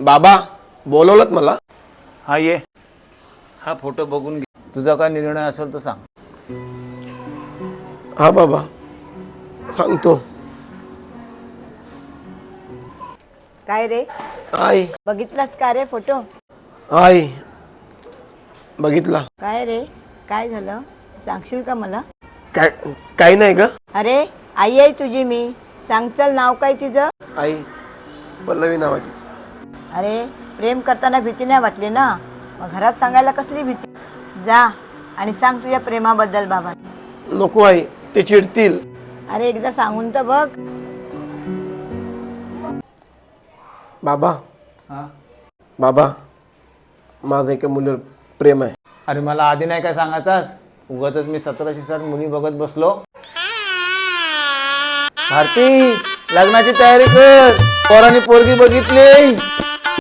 बाबा बोलवलत मला. हा ये, हा फोटो बघून घे. तुझा काय निर्णय असेल तर सांग. हा बाबा सांगतो. काय रे, आई बघितलास का रे फोटो? आई बघितला. काय रे, काय झालं सांगशील का मला? काय काही नाही ग. अरे आई आहे तुझी मी, सांग चल, नाव काय तिचं? आई पल्लवी नावाची. अरे प्रेम करताना भीती नाही वाटली ना, मग घरात सांगायला कसली भीती? जा आणि सांग तुझ्या प्रेमाबद्दल बाबा. नको आई, ते चिडतील. अरे एकदा सांगून तर बघ. बाबा हा, बाबा माझं एका मुलीवर प्रेम आहे. अरे मला आधी नाही काय सांगायचास? उगाचच मी 1760 मुली बघत बसलो. भारती, लग्नाची तयारी कर, पोरांनी पोरगी बघितली.